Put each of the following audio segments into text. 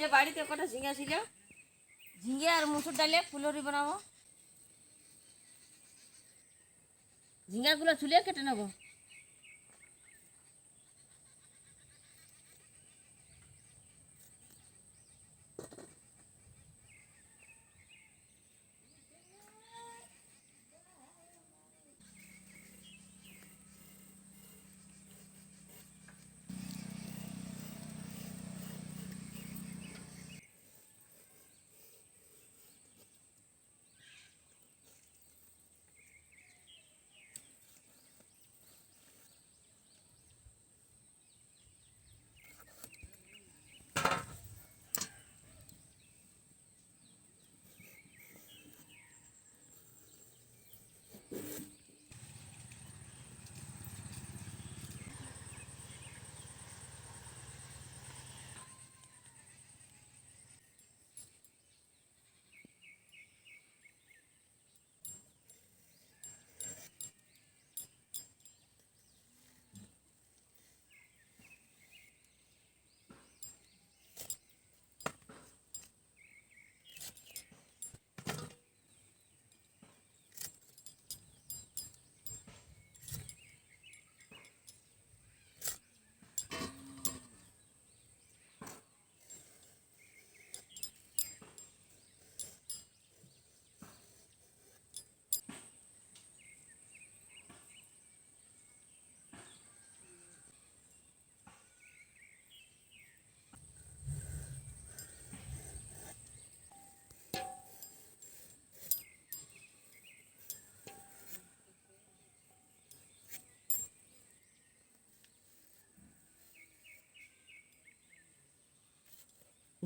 যে বাড়িতে কটা ঝিঙা ছিল, ঝিঙে আর মুসুর ডালে ফুলরি বানাবো। ঝিঙাগুলো চুলে কেটে নেবো।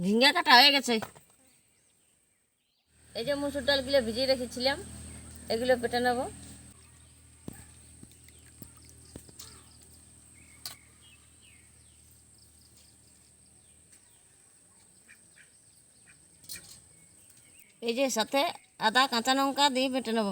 ঝিঙ্গা কাটা হয়ে গেছে। এই যে মুসুর ডালগুলো ভিজিয়ে রেখেছিলাম, এগুলো পেটে নেব। এই যে সাথে আদা কাঁচা লঙ্কা দিয়ে বেটে নেব।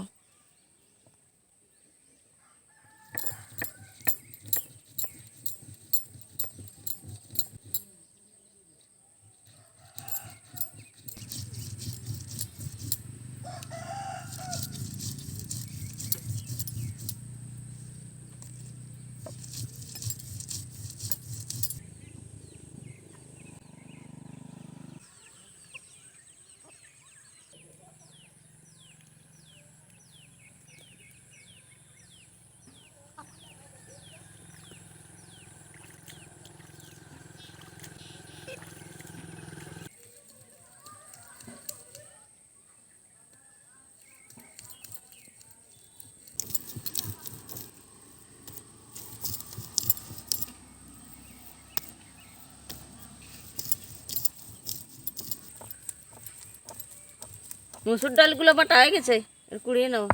মুসুর ডালগুলো বাটা হয়ে গেছে, কুড়িয়ে নাও।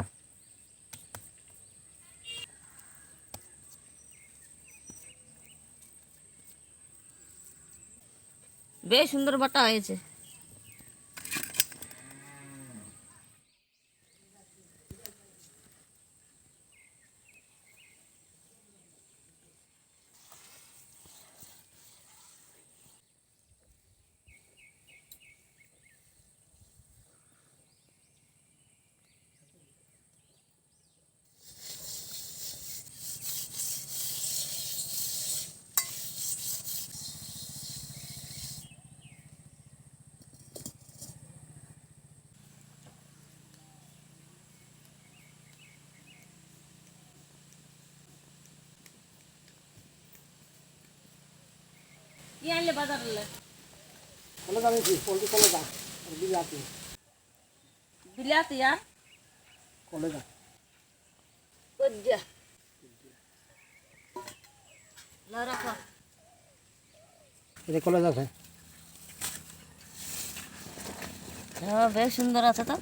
বেশ সুন্দর বাটা হয়েছে। কি আনলে বাজার কলেজা নিয়েছি, পোলট্রি কলেজা আর বিলাতি। বিলাতি আর কলেজা কজ্জা না রাখো। এটা কলেজা আছে। হ্যাঁ বেশ সুন্দর আছে তো।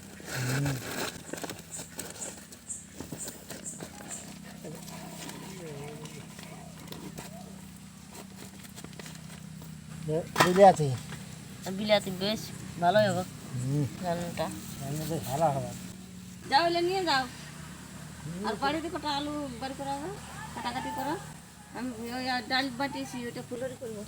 বিলাতি বিলাতি বেশ ভালোই হবে রান্নাটা। বেশ ভালো হবে। যাও এলে নিয়ে যাও। আর বাড়িতে কটা আলু বাড়ি করা হবে, কাটাকাটি করো। আমি ওই ডাল বাটিয়েছি, ওইটা ফুলরি করবো।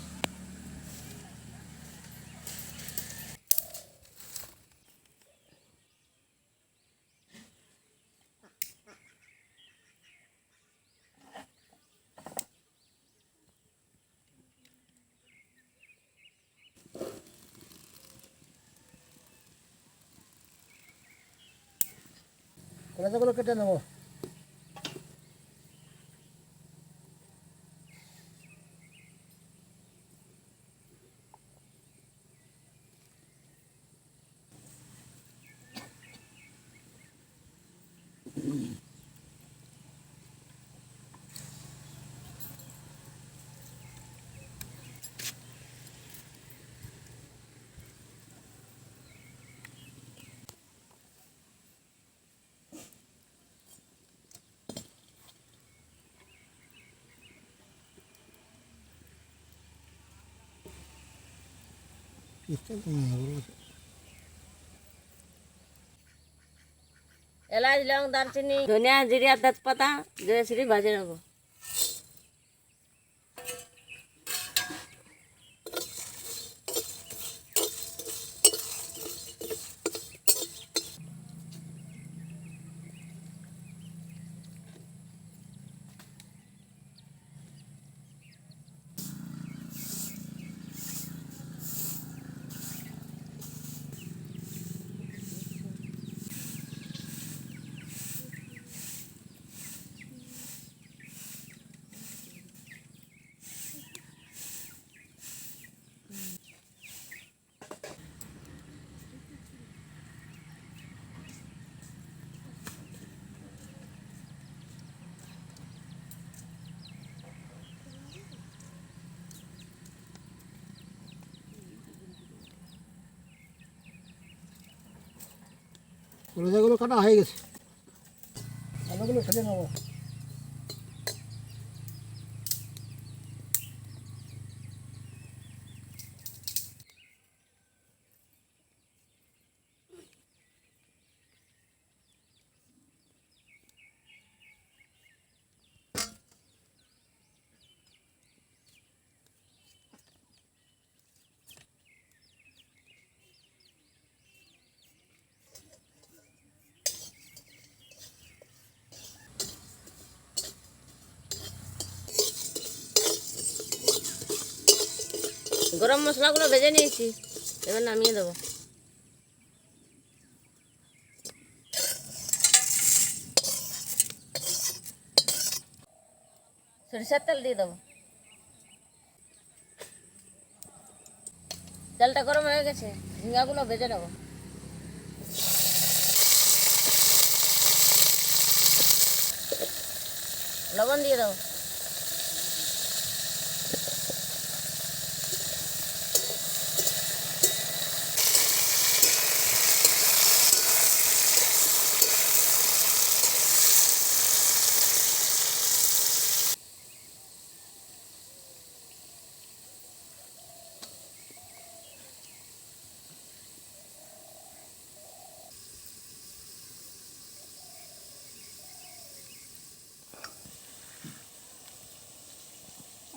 কলাটাগুলো কেটে নেবো। এলাচ লং দারচিনি ধনিয়া জিরা তেজপাতা দিয়ে সিঁড়ি ভাজে নেবো। কলাটাগুলো কাটা হয়ে গেছে, আলুগুলো ফেলে নেবো। গরম মশলাগুলো ভেজে নিয়েছি, এবার নামিয়ে দেবো। সরিষার তেল দিয়ে দেবো। তেলটা গরম হয়ে গেছে, ঝিঙ্গাগুলো ভেজে নেবো। লবণ দিয়ে দেবো।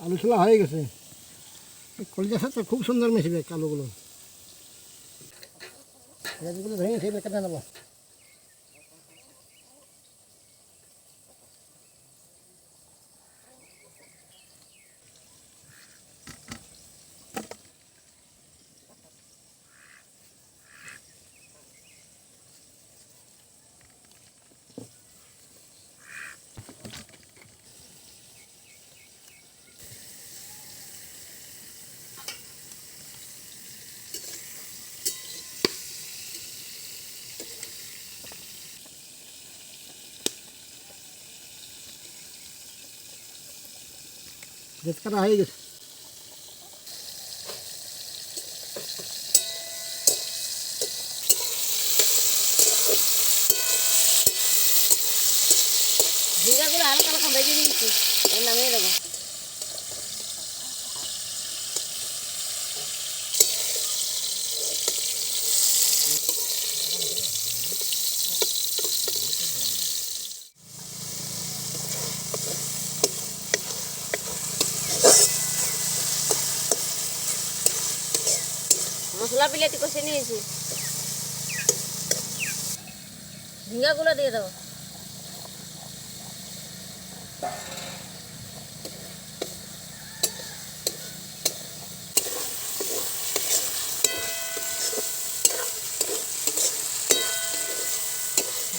আলু ছোলা হয়ে গেছে, কলজার সাথে খুব সুন্দর মিশবে কালোগুলো। পেঁয়াজগুলো ভেঙে খেয়ে কেটে নেবো। বেশ কাটা হয়ে গেছে। ঝিঙ্গাগুলো হালকা হালকা ভেজে নিয়েছি, এবার নামিয়ে দেবো। মশলা বিলেতি কষে নিয়েছি, ঝিঙ্গাগুলো দিয়ে দেবো।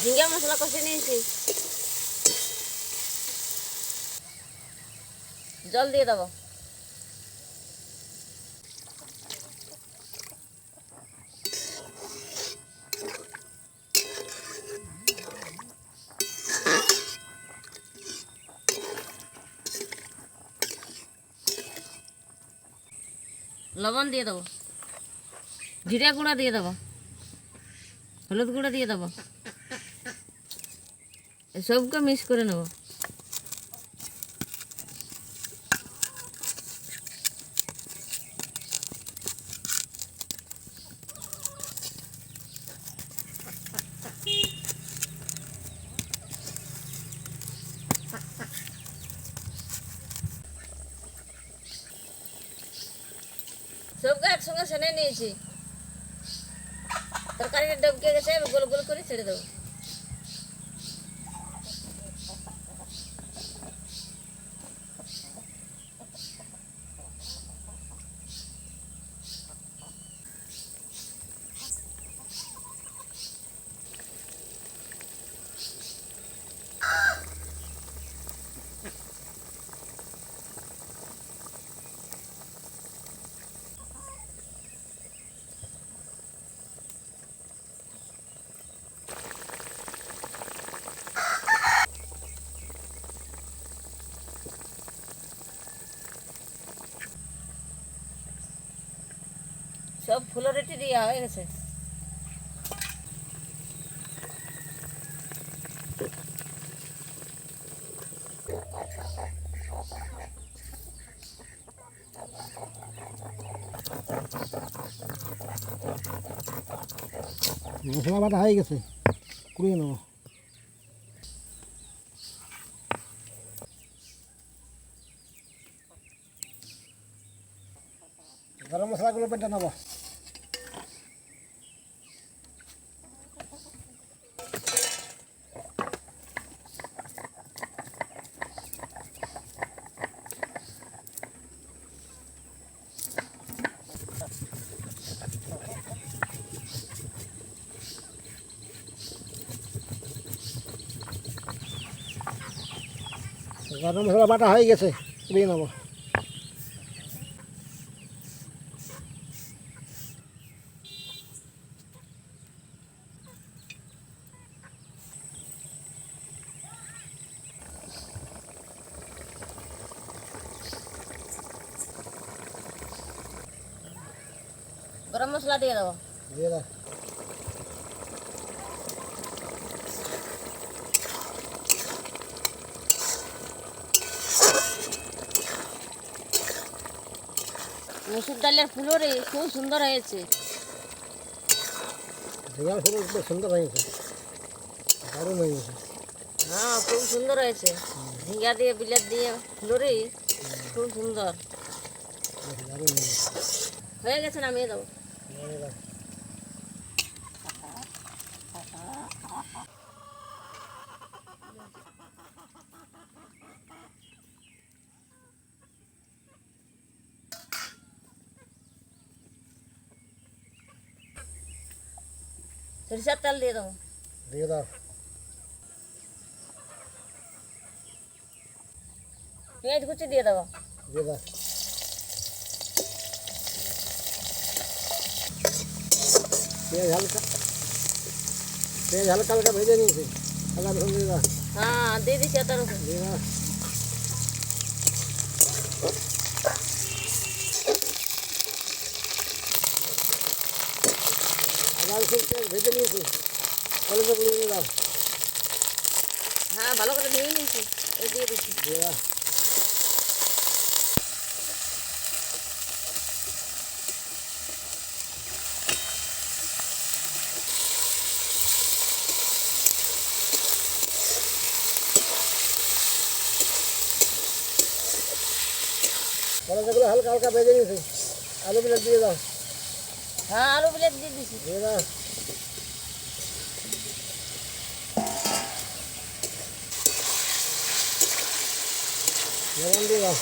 ঝিঙ্গা মশলা কষে নিয়েছি, জল দিয়ে দেবো। লবণ দিয়ে দেবো, জিরা গুঁড়া দিয়ে দেবো, হলুদ গুঁড়া দিয়ে দেবো, সবকে মিক্স করে নেব। সবকে একসঙ্গে সেনে নিয়েছি, তরকারিটা ডবকে গেছে, গোল গোল করে ছেড়ে দেবো। সব ফুলরেটি দেওয়া হয়ে গেছে। মশলা বাটা হয়ে গেছে, কুড়িয়ে নেব। গরম মশলাগুলো বেটে নেব। গরম মশলা বাটা হয়ে গেছে, কুড়িয়ে নেব। গরম মশলা দিয়ে দেবো, দিয়ে দাও। মসুর ডালের ফুলরে খুব সুন্দর হয়েছে। ঝিঙার ফুল বেশ সুন্দর হয়েছে, দারুণ হয়েছে। হ্যাঁ, খুব সুন্দর হয়েছে। ঝিঙ্গা দিয়ে বিলেট দিয়ে ফুলরে খুব সুন্দর দারুণ হয়েছে। হয়ে গেছে, নামিয়ে দেবো। দিয়ে দাও। সরিষার তেল দিয়ে দেবো, দিয়ে দাও। পেঁয়াজ কুচি দিয়ে দেবো, দিয়ে দাও। পেঁয়াজ হালকা হালকা ভেজে নিয়েছি, আদা রসুন দিয়ে দাও। হ্যাঁ দিয়ে দিচ্ছি আদা রসুন। দিয়ে দাও। আদা রসুন পেঁয়াজ ভেজে নিয়েছি, কলেজগুলো দিয়ে দাও। হ্যাঁ ভালো করে ধুয়ে নিয়েছি, এই দিয়ে দিচ্ছি। দিয়ে দাও। কলেজগুলো হালকা হালকা ভেজে নিয়েছি, আলু প্লেট দিয়ে দাও। হ্যাঁ আলু প্লেট দিয়ে দিচ্ছি। দিয়ে দাও। লবণ দিয়ে দাও।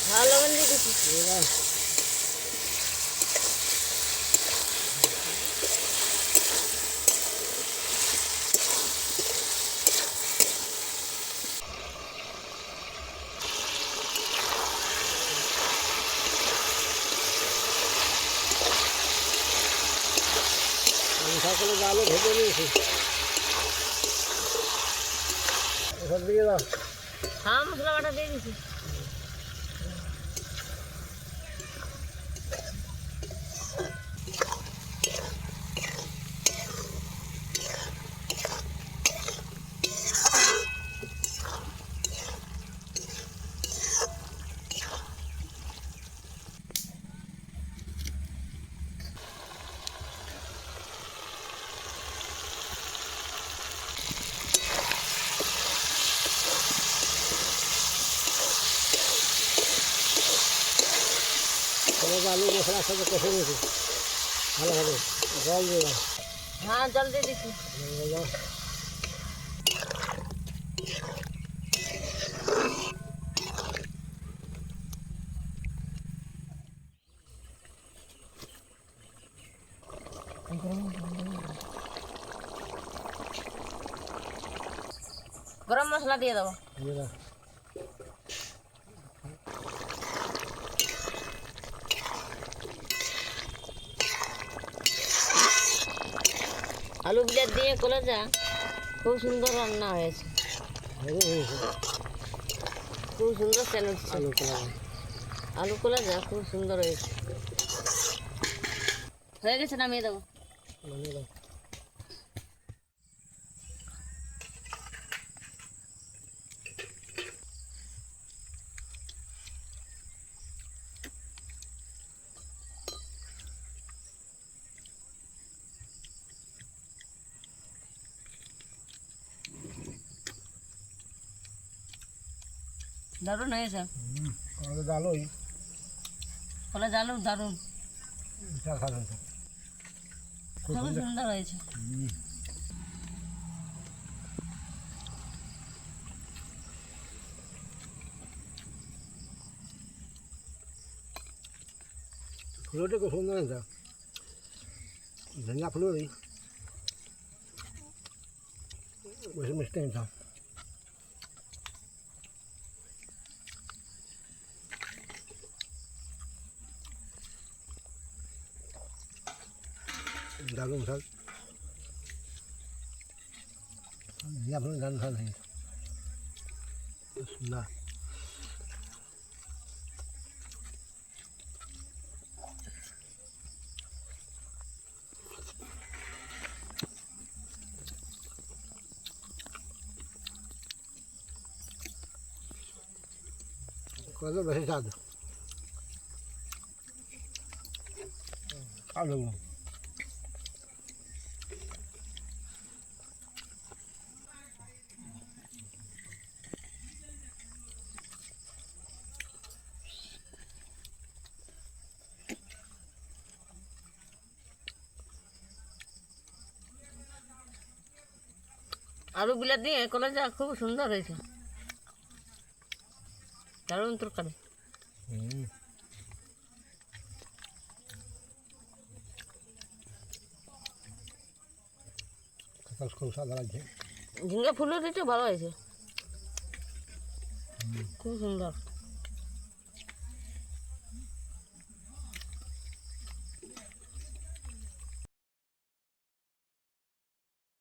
হ্যাঁ লবণ দিয়ে দিচ্ছি। দিয়ে দাও। নিয়েছি সব দিয়ে দাও। হ্যাঁ মশলা বাটা দিয়ে দিছি। এবার আলু মশলার সাথে কষে নিয়েছি ভালোভাবে। জল দিয়ে দাও। হ্যাঁ জল দিয়ে দিছি। জল দাও। গরম মশলা দিয়ে দেবো। দিয়ে দাও। আলু বিলেট দিয়ে কলেজা খুব সুন্দর রান্না হয়েছে, হেভি হয়েছে। খুব সুন্দর সেন উঠছে। আলু কলা আলু কলেজা খুব সুন্দর হয়েছে। হয়ে গেছে, নামিয়ে দেবো। নামিয়ে দাও। দারুণ হয়েছে আমাদের ডালই কলেজা আলু, দারুণ বিশাল স্বাদ হয়েছে। খুব সুন্দর হয়েছে। ফুলটা খুব সুন্দর হয়েছে। ধনিয়া ফুলও দিই, বেশি মিষ্টি হয়েছে। দারুণ স্বাদ। ধনিয়া ফুল দারুণ স্বাদ হয়েছে, খুব সুন্দর। কত বেশি স্বাদ। আলু আলু বিলেট দিয়ে কলেজা খুব সুন্দর হয়েছে, দারুণ তরকারি। খুব স্বাদ লাগছে। ঝিঙ্গা ফুলও দিতে ভালো হয়েছে, খুব সুন্দর।